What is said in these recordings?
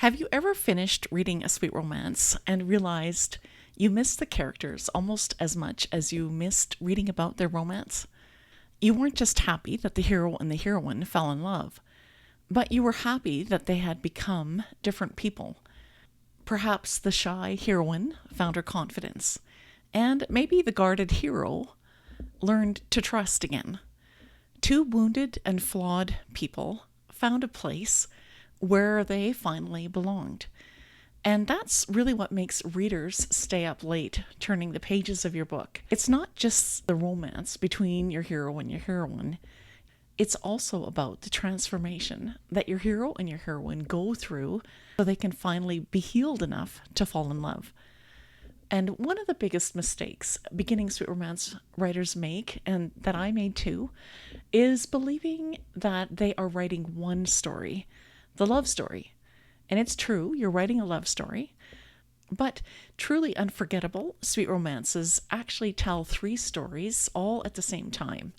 Have you ever finished reading a sweet romance and realized you missed the characters almost as much as you missed reading about their romance? You weren't just happy that the hero and the heroine fell in love, but you were happy that they had become different people. Perhaps the shy heroine found her confidence, and maybe the guarded hero learned to trust again. Two wounded and flawed people found a place where they finally belonged. And that's really what makes readers stay up late turning the pages of your book. It's not just the romance between your hero and your heroine. It's also about the transformation that your hero and your heroine go through so they can finally be healed enough to fall in love. And one of the biggest mistakes beginning sweet romance writers make, and that I made too, is believing that they are writing one story, the love story. And it's true, you're writing a love story, but truly unforgettable sweet romances actually tell three stories all at the same time.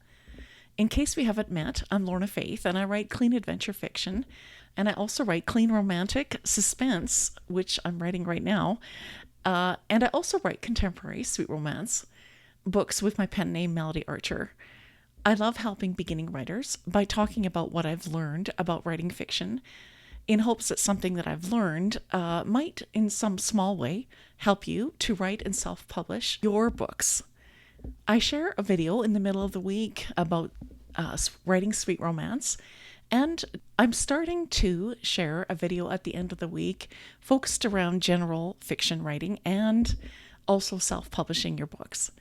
In case we haven't met, I'm Lorna Faith, and I write clean adventure fiction, and I also write clean romantic suspense, which I'm writing right now, and I also write contemporary sweet romance books with my pen name Melody Archer. I love helping beginning writers by talking about what I've learned about writing fiction in hopes that something that I've learned might, in some small way, help you to write and self-publish your books. I share a video in the middle of the week about writing sweet romance, and I'm starting to share a video at the end of the week focused around general fiction writing and also self-publishing your books.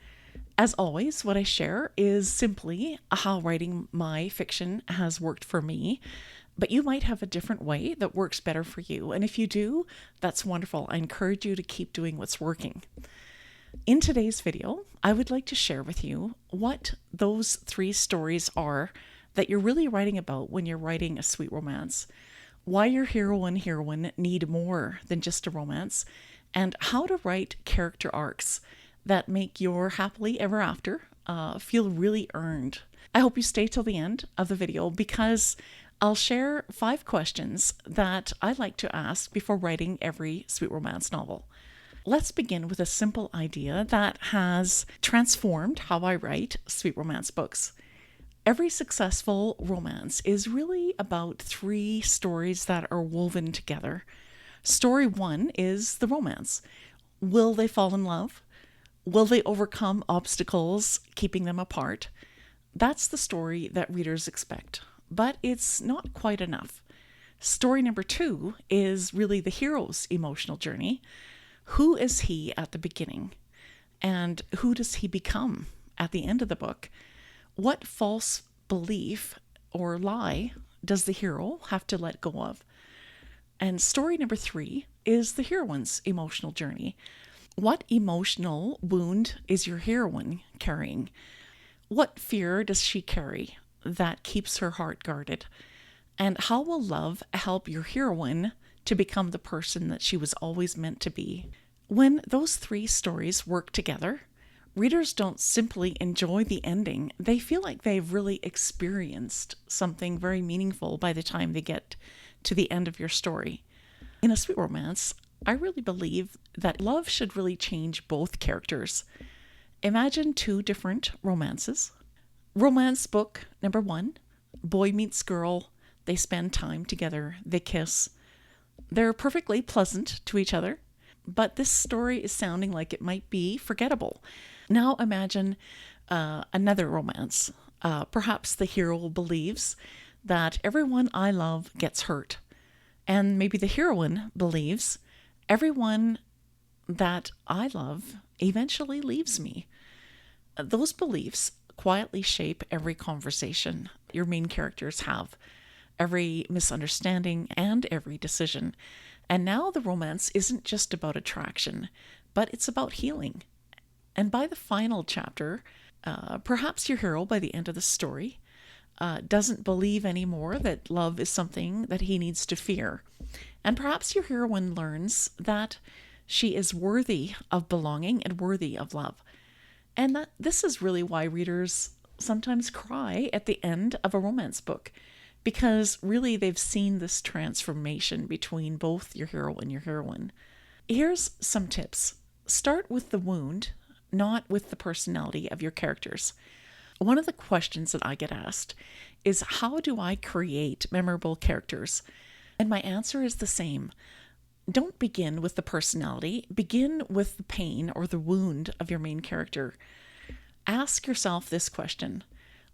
As always, what I share is simply how writing my fiction has worked for me, but you might have a different way that works better for you. And if you do, that's wonderful. I encourage you to keep doing what's working. In today's video, I would like to share with you what those three stories are that you're really writing about when you're writing a sweet romance, why your hero and heroine need more than just a romance, and how to write character arcs that make your happily ever after feel really earned. I hope you stay till the end of the video because I'll share 5 questions that I like to ask before writing every sweet romance novel. Let's begin with a simple idea that has transformed how I write sweet romance books. Every successful romance is really about 3 stories that are woven together. Story 1 is the romance. Will they fall in love? Will they overcome obstacles keeping them apart? That's the story that readers expect, but it's not quite enough. Story number 2 is really the hero's emotional journey. Who is he at the beginning? And who does he become at the end of the book? What false belief or lie does the hero have to let go of? And story number 3 is the heroine's emotional journey. What emotional wound is your heroine carrying? What fear does she carry that keeps her heart guarded? And how will love help your heroine to become the person that she was always meant to be? When those 3 stories work together, readers don't simply enjoy the ending. They feel like they've really experienced something very meaningful by the time they get to the end of your story. In a sweet romance, I really believe that love should really change both characters. Imagine 2 different romances. Romance book number 1, boy meets girl, they spend time together, they kiss. They're perfectly pleasant to each other, but this story is sounding like it might be forgettable. Now imagine another romance. Perhaps the hero believes that everyone I love gets hurt, and maybe the heroine believes everyone that I love eventually leaves me. Those beliefs quietly shape every conversation your main characters have, every misunderstanding, and every decision. And now the romance isn't just about attraction, but it's about healing. And by the final chapter, perhaps your hero, by the end of the story, doesn't believe anymore that love is something that he needs to fear. And perhaps your heroine learns that she is worthy of belonging and worthy of love. And this is really why readers sometimes cry at the end of a romance book, because really they've seen this transformation between both your hero and your heroine. Here's some tips. Start with the wound, not with the personality of your characters. One of the questions that I get asked is, how do I create memorable characters? And my answer is the same. Don't begin with the personality, begin with the pain or the wound of your main character. Ask yourself this question: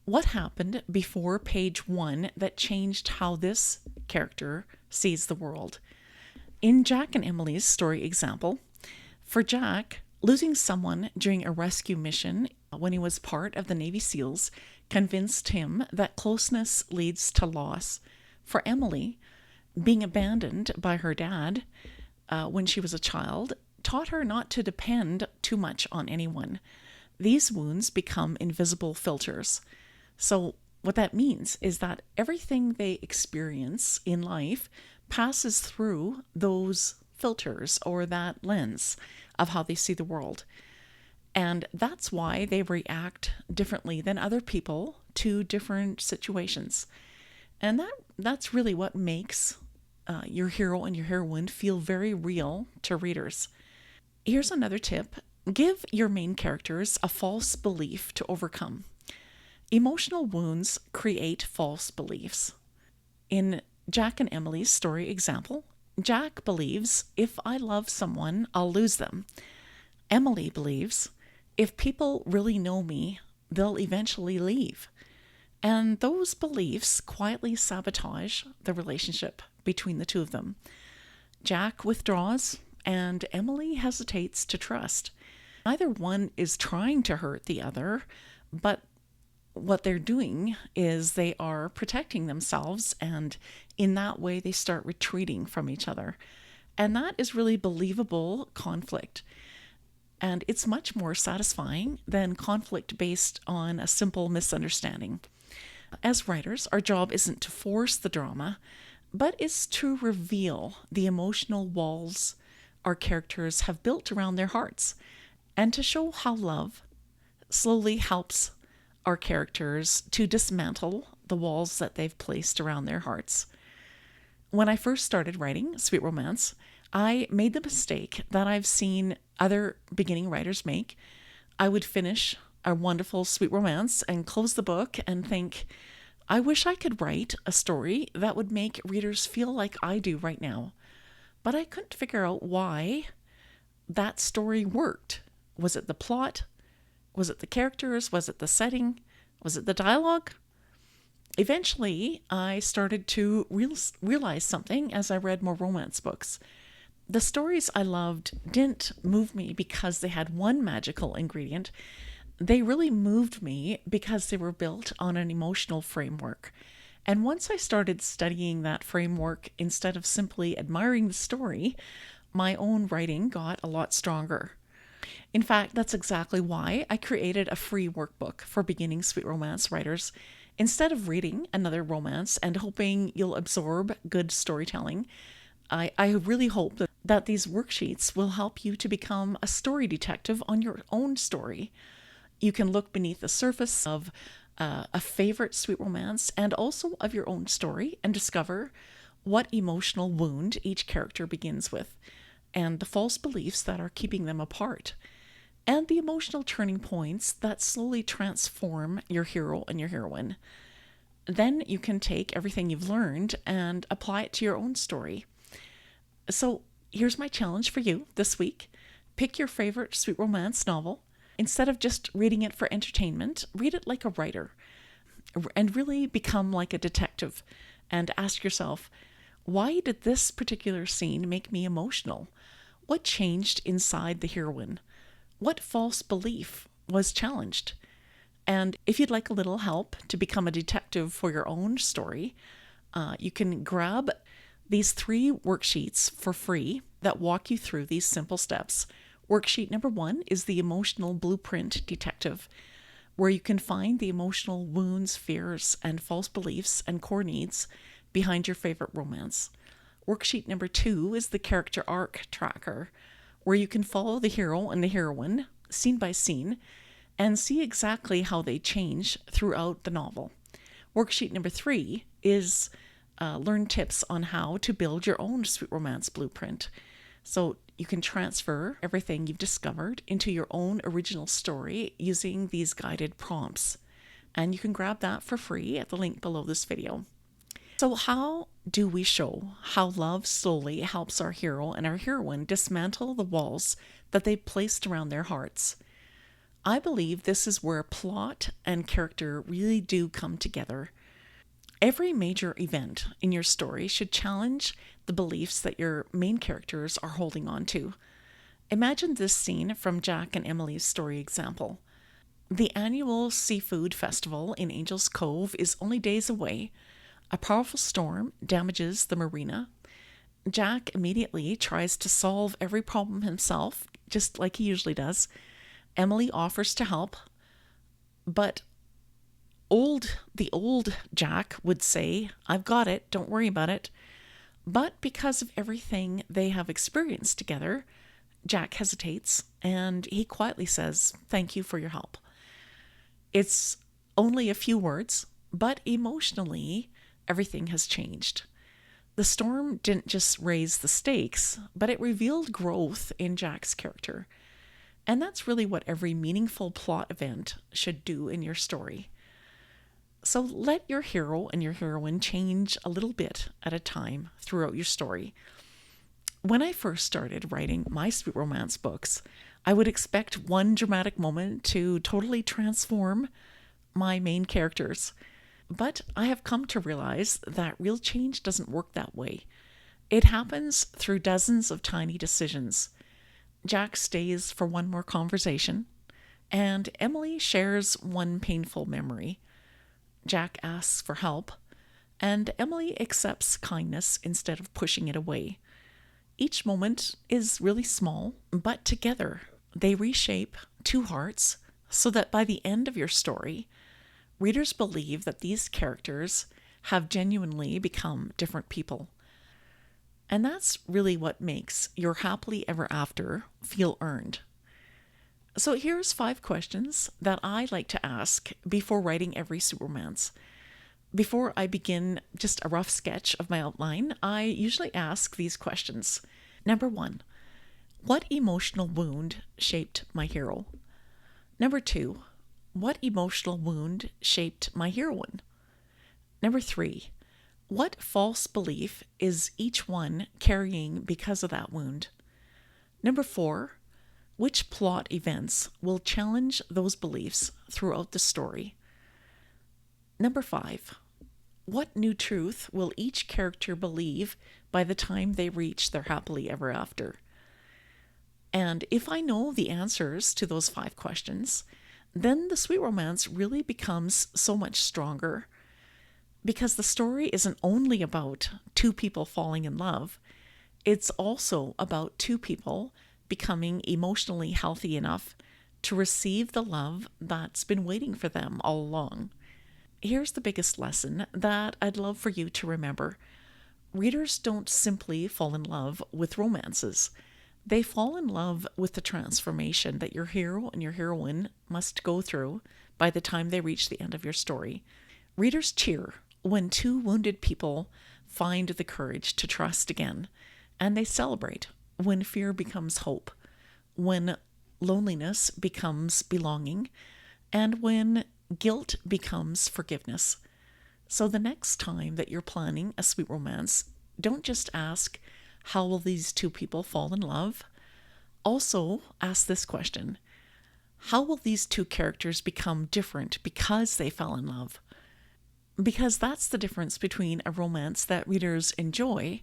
what happened before page 1 that changed how this character sees the world? In Jack and Emily's story example, for Jack, losing someone during a rescue mission when he was part of the Navy SEALs convinced him that closeness leads to loss. For Emily, being abandoned by her dad when she was a child taught her not to depend too much on anyone. These wounds become invisible filters. So what that means is that everything they experience in life passes through those filters or that lens of how they see the world. And that's why they react differently than other people to different situations. And that's really what makes your hero and your heroine feel very real to readers. Here's another tip. Give your main characters a false belief to overcome. Emotional wounds create false beliefs. In Jack and Emily's story example, Jack believes, if I love someone, I'll lose them. Emily believes, if people really know me, they'll eventually leave. And those beliefs quietly sabotage the relationship between the two of them. Jack withdraws, and Emily hesitates to trust. Neither one is trying to hurt the other, but what they're doing is they are protecting themselves, and in that way they start retreating from each other. And that is really believable conflict. And it's much more satisfying than conflict based on a simple misunderstanding. As writers, our job isn't to force the drama, but it's to reveal the emotional walls our characters have built around their hearts, and to show how love slowly helps our characters to dismantle the walls that they've placed around their hearts. When I first started writing sweet romance, I made the mistake that I've seen other beginning writers make. I would finish a wonderful sweet romance and close the book and think, I wish I could write a story that would make readers feel like I do right now. But I couldn't figure out why that story worked. Was it the plot? Was it the characters? Was it the setting? Was it the dialogue? Eventually, I started to realize something as I read more romance books. The stories I loved didn't move me because they had one magical ingredient. They really moved me because they were built on an emotional framework. And once I started studying that framework instead of simply admiring the story, my own writing got a lot stronger. In fact, that's exactly why I created a free workbook for beginning sweet romance writers. Instead of reading another romance and hoping you'll absorb good storytelling, I really hope that these worksheets will help you to become a story detective on your own story. You can look beneath the surface of a favorite sweet romance and also of your own story and discover what emotional wound each character begins with, and the false beliefs that are keeping them apart, and the emotional turning points that slowly transform your hero and your heroine. Then you can take everything you've learned and apply it to your own story. So here's my challenge for you this week. Pick your favorite sweet romance novel. Instead of just reading it for entertainment, read it like a writer and really become like a detective and ask yourself, why did this particular scene make me emotional? What changed inside the heroine? What false belief was challenged? And if you'd like a little help to become a detective for your own story, you can grab these 3 worksheets for free that walk you through these simple steps. Worksheet number 1 is the Emotional Blueprint Detective, where you can find the emotional wounds, fears, and false beliefs and core needs behind your favorite romance. Worksheet number 2 is the Character Arc Tracker, where you can follow the hero and the heroine, scene by scene, and see exactly how they change throughout the novel. Worksheet number 3 is learn tips on how to build your own sweet romance blueprint. So you can transfer everything you've discovered into your own original story using these guided prompts. And you can grab that for free at the link below this video. So how do we show how love slowly helps our hero and our heroine dismantle the walls that they placed around their hearts? I believe this is where plot and character really do come together. Every major event in your story should challenge the beliefs that your main characters are holding on to. Imagine this scene from Jack and Emily's story example. The annual seafood festival in Angel's Cove is only days away. A powerful storm damages the marina. Jack immediately tries to solve every problem himself, just like he usually does. Emily offers to help, but the old Jack would say, "I've got it, don't worry about it." But because of everything they have experienced together, Jack hesitates and he quietly says, "Thank you for your help." It's only a few words, but emotionally, everything has changed. The storm didn't just raise the stakes, but it revealed growth in Jack's character. And that's really what every meaningful plot event should do in your story. So let your hero and your heroine change a little bit at a time throughout your story. When I first started writing my sweet romance books, I would expect one dramatic moment to totally transform my main characters. But I have come to realize that real change doesn't work that way. It happens through dozens of tiny decisions. Jack stays for one more conversation, and Emily shares one painful memory. Jack asks for help, and Emily accepts kindness instead of pushing it away. Each moment is really small, but together they reshape two hearts so that by the end of your story, readers believe that these characters have genuinely become different people. And that's really what makes your happily ever after feel earned. So here's 5 questions that I like to ask before writing every sweet romance. Before I begin just a rough sketch of my outline, I usually ask these questions. Number 1, what emotional wound shaped my hero? Number 2, what emotional wound shaped my heroine? Number 3, what false belief is each one carrying because of that wound? Number 4, which plot events will challenge those beliefs throughout the story? Number 5, what new truth will each character believe by the time they reach their happily ever after? And if I know the answers to those 5 questions, then the sweet romance really becomes so much stronger. Because the story isn't only about 2 people falling in love, it's also about 2 people becoming emotionally healthy enough to receive the love that's been waiting for them all along. Here's the biggest lesson that I'd love for you to remember. Readers don't simply fall in love with romances. They fall in love with the transformation that your hero and your heroine must go through by the time they reach the end of your story. Readers cheer when 2 wounded people find the courage to trust again, and they celebrate when fear becomes hope, when loneliness becomes belonging, and when guilt becomes forgiveness. So the next time that you're planning a sweet romance, don't just ask, how will these 2 people fall in love? Also ask this question, how will these 2 characters become different because they fell in love? Because that's the difference between a romance that readers enjoy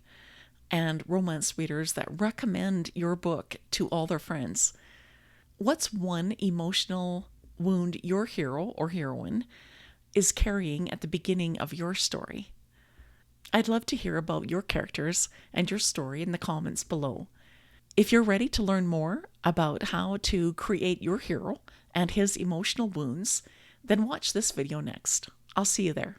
and romance readers that recommend your book to all their friends. What's one emotional wound your hero or heroine is carrying at the beginning of your story? I'd love to hear about your characters and your story in the comments below. If you're ready to learn more about how to create your hero and his emotional wounds, then watch this video next. I'll see you there.